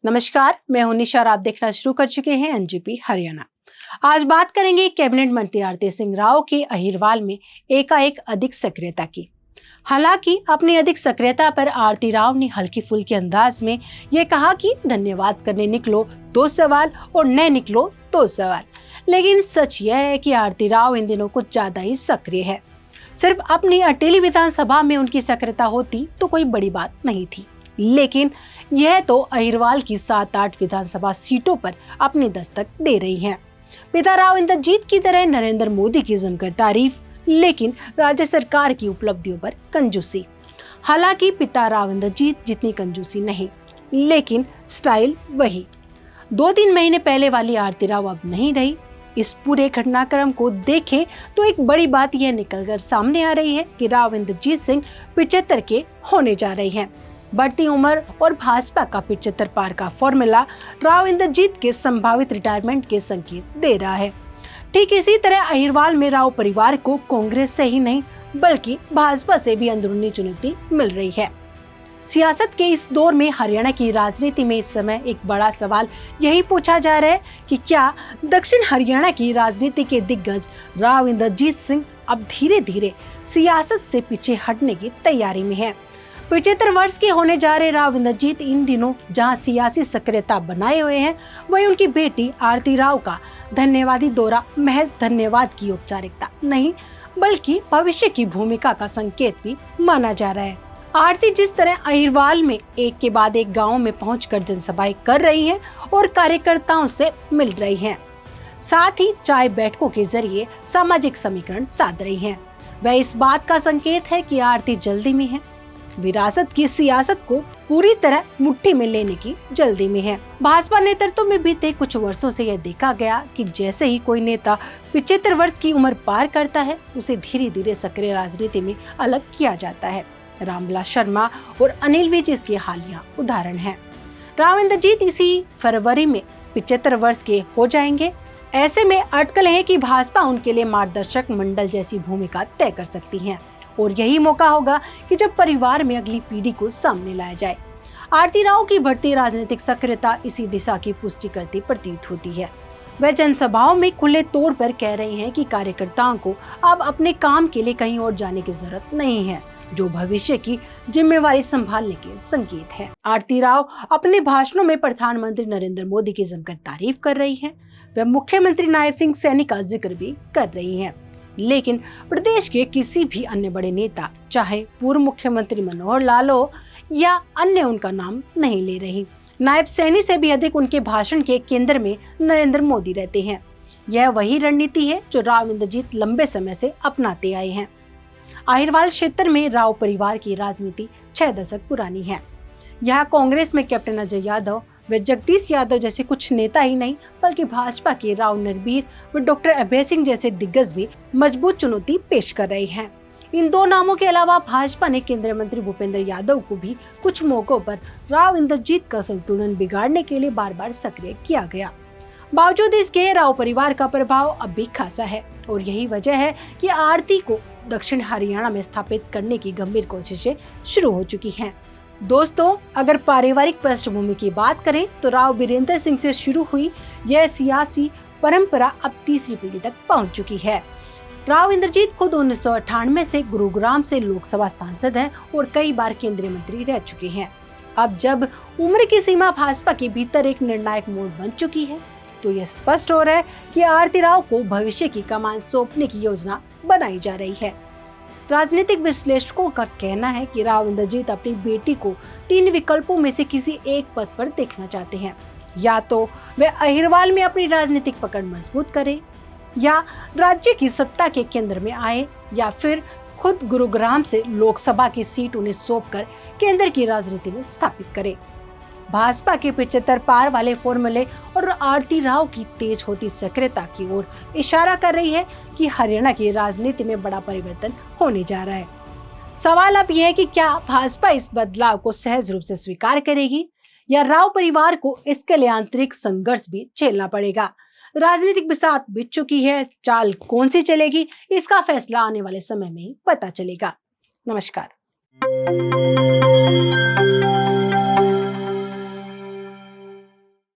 नमस्कार, मैं हूं निशा और आप देखना शुरू कर चुके हैं एनजीपी हरियाणा। आज बात करेंगे कैबिनेट मंत्री आरती सिंह राव की अहिरवाल में एकाएक अधिक सक्रियता की। हालांकि अपनी अधिक सक्रियता पर आरती राव ने हल्की फुल्की अंदाज में ये कहा कि धन्यवाद करने निकलो 2 सवाल और न निकलो 2 सवाल। लेकिन सच यह है कि आरती राव इन दिनों कुछ ज्यादा ही सक्रिय है। सिर्फ अपनी अटेली विधानसभा में उनकी सक्रियता होती तो कोई बड़ी बात नहीं थी, लेकिन यह तो अहिरवाल की 7-8 विधानसभा सीटों पर अपनी दस्तक दे रही हैं। पिता राव इंद्रजीत की तरह नरेंद्र मोदी की जमकर तारीफ, लेकिन राज्य सरकार की उपलब्धियों पर कंजूसी। हालांकि पिता राव इंद्रजीत जितनी कंजूसी नहीं, लेकिन स्टाइल वही। 2-3 महीने पहले वाली आरती राव अब नहीं रही। इस पूरे घटनाक्रम को देखें तो एक बड़ी बात यह निकलकर सामने आ रही है कि राव इंद्रजीत सिंह 75 के होने जा रहे हैं। बढ़ती उम्र और भाजपा का 75 पार का फॉर्मूला राव इंद्रजीत के संभावित रिटायरमेंट के संकेत दे रहा है। ठीक इसी तरह अहिरवाल में राव परिवार को कांग्रेस से ही नहीं बल्कि भाजपा से भी अंदरूनी चुनौती मिल रही है। सियासत के इस दौर में हरियाणा की राजनीति में इस समय एक बड़ा सवाल यही पूछा जा रहा है कि क्या दक्षिण हरियाणा की राजनीति के दिग्गज राव इंद्रजीत सिंह अब धीरे धीरे सियासत से पीछे हटने की तैयारी में है। 75 वर्ष के होने जा रहे राव इंद्रजीत इन दिनों जहां सियासी सक्रियता बनाए हुए हैं, वहीं उनकी बेटी आरती राव का धन्यवादी दौरा महज धन्यवाद की औपचारिकता नहीं बल्कि भविष्य की भूमिका का संकेत भी माना जा रहा है। आरती जिस तरह अहिरवाल में एक के बाद एक गाँव में पहुंचकर जनसभाएं कर रही है और कार्यकर्ताओं से मिल रही है, साथ ही चाय बैठकों के जरिए सामाजिक समीकरण साध रही है, वह इस बात का संकेत है कि आरती जल्दी में है। विरासत की सियासत को पूरी तरह मुट्ठी में लेने की जल्दी में है। भाजपा नेतृत्व में बीते कुछ वर्षों से यह देखा गया कि जैसे ही कोई नेता 75 वर्ष की उम्र पार करता है, उसे धीरे धीरे सक्रिय राजनीति में अलग किया जाता है। रामविलास शर्मा और अनिल विज इसके हालिया उदाहरण हैं। राव इंद्रजीत इसी फरवरी में 75 वर्ष के हो जाएंगे। ऐसे में अटकल है कि भाजपा उनके लिए मार्गदर्शक मंडल जैसी भूमिका तय कर सकती है और यही मौका होगा कि जब परिवार में अगली पीढ़ी को सामने लाया जाए। आरती राव की बढ़ती राजनीतिक सक्रियता इसी दिशा की पुष्टि करती प्रतीत होती है। वह जनसभाओं में खुले तौर पर कह रहे हैं कि कार्यकर्ताओं को अब अपने काम के लिए कहीं और जाने की जरूरत नहीं है, जो भविष्य की जिम्मेवारी संभालने के संकेत है। आरती राव अपने भाषणों में प्रधानमंत्री नरेंद्र मोदी की जमकर तारीफ कर रही है। वह मुख्यमंत्री नायब सिंह सैनी का जिक्र भी कर रही है, लेकिन प्रदेश के किसी भी अन्य बड़े नेता, चाहे पूर्व मुख्यमंत्री मनोहर लाल हो या अन्य, उनका नाम नहीं ले रही। नायब सैनी से भी अधिक उनके भाषण के केंद्र में नरेंद्र मोदी रहते हैं। यह वही रणनीति है जो राव इंद्रजीत लंबे समय से अपनाते आए हैं। अहिरवाल क्षेत्र में राव परिवार की राजनीति 6 दशक पुरानी है। यहाँ कांग्रेस में कैप्टन अजय यादव व जगदीश यादव जैसे कुछ नेता ही नहीं बल्कि भाजपा के राव नरबीर व डॉक्टर अभय सिंह जैसे दिग्गज भी मजबूत चुनौती पेश कर रहे हैं। इन 2 नामों के अलावा भाजपा ने केंद्रीय मंत्री भूपेंद्र यादव को भी कुछ मौकों पर राव इंद्रजीत का संतुलन बिगाड़ने के लिए बार बार सक्रिय किया गया। बावजूद इसके राव परिवार का प्रभाव अब भी खासा है और यही वजह है कि आरती को दक्षिण हरियाणा में स्थापित करने की गंभीर कोशिशें शुरू हो चुकी हैं। दोस्तों, अगर पारिवारिक पृष्ठभूमि की बात करें तो राव बीरेंद्र सिंह से शुरू हुई यह सियासी परंपरा अब तीसरी पीढ़ी तक पहुंच चुकी है। राव इंद्रजीत खुद 1998 से गुरुग्राम से लोकसभा सांसद हैं और कई बार केंद्रीय मंत्री रह चुके हैं। अब जब उम्र की सीमा भाजपा के भीतर एक निर्णायक मोड़ बन चुकी है, तो यह स्पष्ट हो रहा है कि आरती राव को भविष्य की कमान सौंपने की योजना बनाई जा रही है। राजनीतिक विश्लेषकों का कहना है कि राव इंद्रजीत अपनी बेटी को 3 विकल्पों में से किसी एक पद पर देखना चाहते हैं। या तो वे अहिरवाल में अपनी राजनीतिक पकड़ मजबूत करें, या राज्य की सत्ता के केंद्र में आए, या फिर खुद गुरुग्राम से लोकसभा की सीट उन्हें सौंपकर केंद्र की राजनीति में स्थापित करें। भाजपा के 75 पार वाले फॉर्मूले और आरती राव की तेज होती सक्रियता की ओर इशारा कर रही है कि हरियाणा की राजनीति में बड़ा परिवर्तन होने जा रहा है। सवाल अब यह है कि क्या भाजपा इस बदलाव को सहज रूप से स्वीकार करेगी या राव परिवार को इसके लिए आंतरिक संघर्ष भी झेलना पड़ेगा। राजनीतिक बिसात बिछ चुकी है, चाल कौन सी चलेगी, इसका फैसला आने वाले समय में ही पता चलेगा। नमस्कार।